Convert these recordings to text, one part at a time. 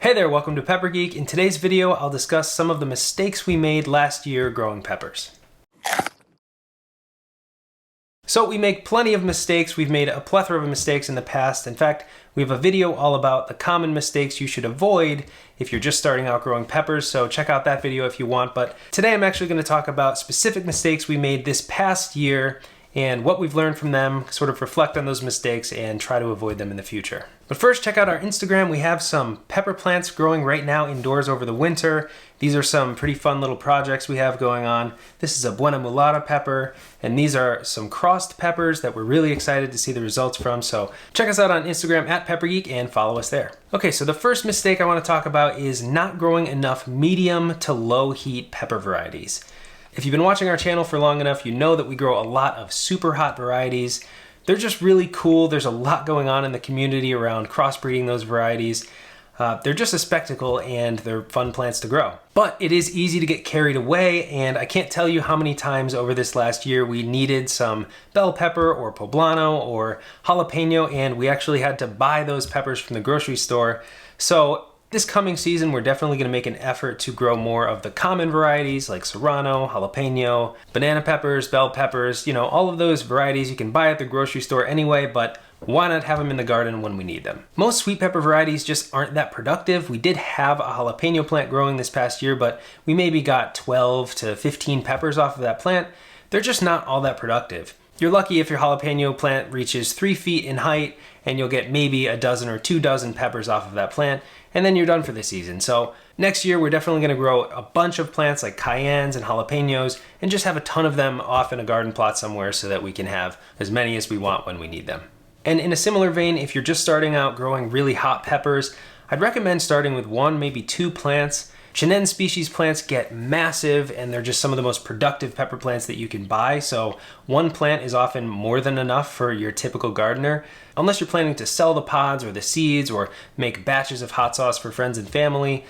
Hey there, welcome to Pepper Geek. In today's video, I'll discuss some of the mistakes we made last year growing peppers. So we make plenty of mistakes. We've made a plethora of mistakes in the past. In fact, we have a video all about the common mistakes you should avoid if you're just starting out growing peppers, so check out that video if you want. But today I'm actually going to talk about specific mistakes we made this past year and what we've learned from them, sort of reflect on those mistakes and try to avoid them in the future. But first, check out our Instagram. We have some pepper plants growing right now indoors over the winter. These are some pretty fun little projects we have going on. This is a Buena Mulata pepper, and these are some crossed peppers that we're really excited to see the results from. So check us out on Instagram at Pepper Geek and follow us there. Okay, so the first mistake I want to talk about is not growing enough medium to low heat pepper varieties. If you've been watching our channel for long enough, you know that we grow a lot of super hot varieties. They're just really cool. There's a lot going on in the community around crossbreeding those varieties. They're just a spectacle and they're fun plants to grow. But it is easy to get carried away, and I can't tell you how many times over this last year we needed some bell pepper or poblano or jalapeno, and we actually had to buy those peppers from the grocery store. So this coming season, we're definitely going to make an effort to grow more of the common varieties like serrano, jalapeno, banana peppers, bell peppers, all of those varieties you can buy at the grocery store anyway, but why not have them in the garden when we need them? Most sweet pepper varieties just aren't that productive. We did have a jalapeno plant growing this past year, but we maybe got 12 to 15 peppers off of that plant. They're just not all that productive. You're lucky if your jalapeno plant reaches 3 feet in height and you'll get maybe a dozen or 2 dozen peppers off of that plant, and then you're done for the season. So next year we're definitely going to grow a bunch of plants like cayennes and jalapenos and just have a ton of them off in a garden plot somewhere so that we can have as many as we want when we need them. And in a similar vein, if you're just starting out growing really hot peppers, I'd recommend starting with 1, maybe 2 plants. Chenin species plants get massive and they're just some of the most productive pepper plants that you can buy. So 1 plant is often more than enough for your typical gardener, unless you're planning to sell the pods or the seeds or make batches of hot sauce for friends and family.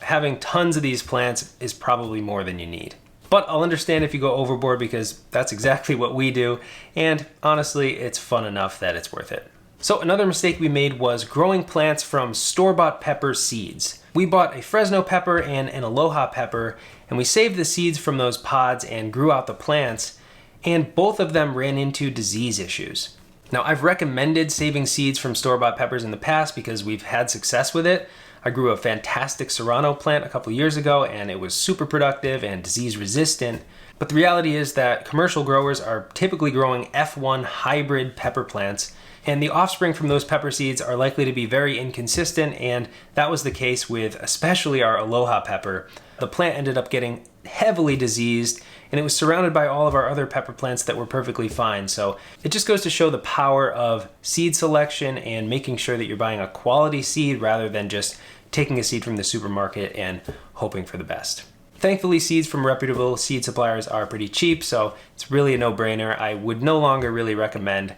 Having tons of these plants is probably more than you need. But I'll understand if you go overboard because that's exactly what we do. And honestly, it's fun enough that it's worth it. So another mistake we made was growing plants from store-bought pepper seeds. We bought a Fresno pepper and an Aloha pepper, and we saved the seeds from those pods and grew out the plants, and both of them ran into disease issues. Now, I've recommended saving seeds from store-bought peppers in the past because we've had success with it. I grew a fantastic serrano plant a couple years ago, and it was super productive and disease resistant. But the reality is that commercial growers are typically growing F1 hybrid pepper plants, and the offspring from those pepper seeds are likely to be very inconsistent, and that was the case with especially our Aloha pepper. The plant ended up getting heavily diseased, and it was surrounded by all of our other pepper plants that were perfectly fine. So it just goes to show the power of seed selection and making sure that you're buying a quality seed rather than just taking a seed from the supermarket and hoping for the best. Thankfully, seeds from reputable seed suppliers are pretty cheap, so it's really a no-brainer. I would no longer really recommend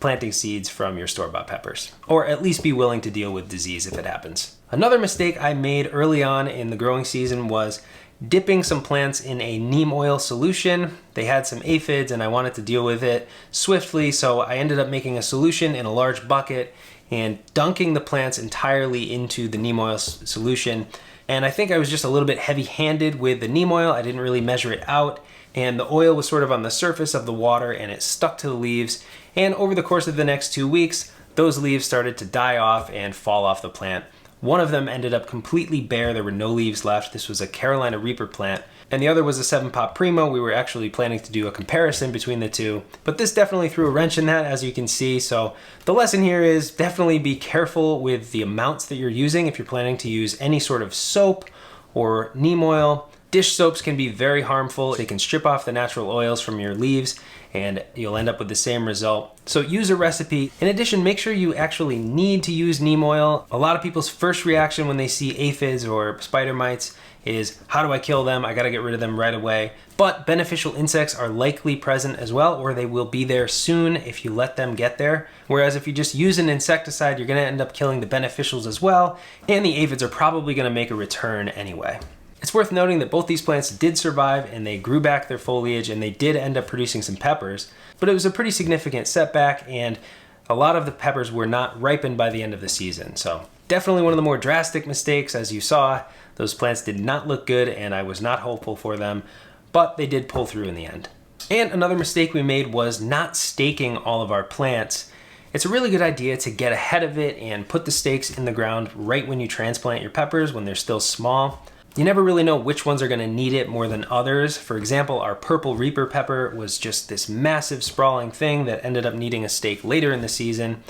planting seeds from your store-bought peppers, or at least be willing to deal with disease if it happens. Another mistake I made early on in the growing season was dipping some plants in a neem oil solution. They had some aphids and I wanted to deal with it swiftly, so I ended up making a solution in a large bucket and dunking the plants entirely into the neem oil solution. And I think I was just a little bit heavy-handed with the neem oil. I didn't really measure it out, and the oil was sort of on the surface of the water and it stuck to the leaves. And over the course of the next 2 weeks, those leaves started to die off and fall off the plant. One of them ended up completely bare. There were no leaves left. This was a Carolina Reaper plant. And the other was a 7-Pop Primo. We were actually planning to do a comparison between the two. But this definitely threw a wrench in that, as you can see. So the lesson here is definitely be careful with the amounts that you're using if you're planning to use any sort of soap or neem oil. Dish soaps can be very harmful. They can strip off the natural oils from your leaves and you'll end up with the same result. So use a recipe. In addition, make sure you actually need to use neem oil. A lot of people's first reaction when they see aphids or spider mites is, how do I kill them? I gotta get rid of them right away. But beneficial insects are likely present as well, or they will be there soon if you let them get there. Whereas if you just use an insecticide, you're gonna end up killing the beneficials as well, and the aphids are probably gonna make a return anyway. It's worth noting that both these plants did survive and they grew back their foliage and they did end up producing some peppers, but it was a pretty significant setback and a lot of the peppers were not ripened by the end of the season. So Definitely one of the more drastic mistakes. As you saw, those plants did not look good and I was not hopeful for them, but they did pull through in the end. And another mistake we made was not staking all of our plants. It's a really good idea to get ahead of it and put the stakes in the ground right when you transplant your peppers when they're still small. You never really know which ones are going to need it more than others. For example, our purple Reaper pepper was just this massive sprawling thing that ended up needing a stake later in the season.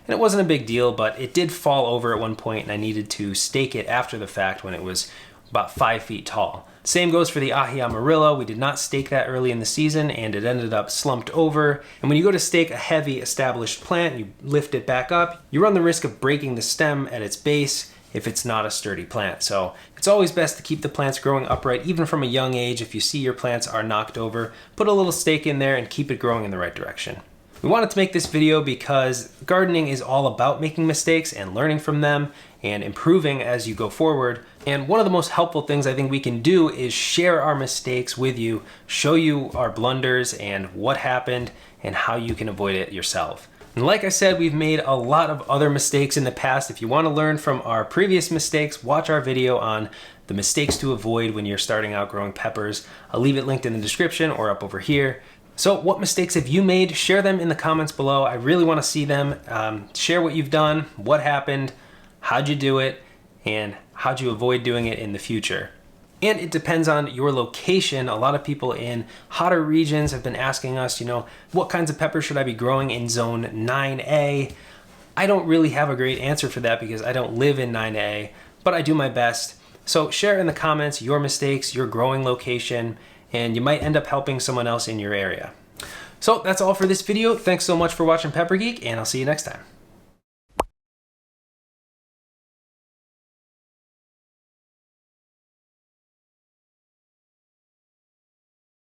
And it wasn't a big deal, but it did fall over at one point and I needed to stake it after the fact when it was about 5 feet tall. Same goes for the Ahi Amarillo. We did not stake that early in the season and it ended up slumped over. And when you go to stake a heavy established plant, you lift it back up, you run the risk of breaking the stem at its base if it's not a sturdy plant. So it's always best to keep the plants growing upright even from a young age. If you see your plants are knocked over, put a little stake in there and keep it growing in the right direction. We wanted to make this video because gardening is all about making mistakes and learning from them and improving as you go forward. And one of the most helpful things I think we can do is share our mistakes with you, show you our blunders and what happened and how you can avoid it yourself. And like I said, we've made a lot of other mistakes in the past. If you want to learn from our previous mistakes, watch our video on the mistakes to avoid when you're starting out growing peppers. I'll leave it linked in the description or up over here. So what mistakes have you made? Share them in the comments below. I really want to see them. Share what you've done, what happened, how'd you do it, and how'd you avoid doing it in the future. And it depends on your location. A lot of people in hotter regions have been asking us, what kinds of peppers should I be growing in zone 9A? I don't really have a great answer for that because I don't live in 9A, but I do my best. So share in the comments your mistakes, your growing location, and you might end up helping someone else in your area. So that's all for this video. Thanks so much for watching Pepper Geek, and I'll see you next time.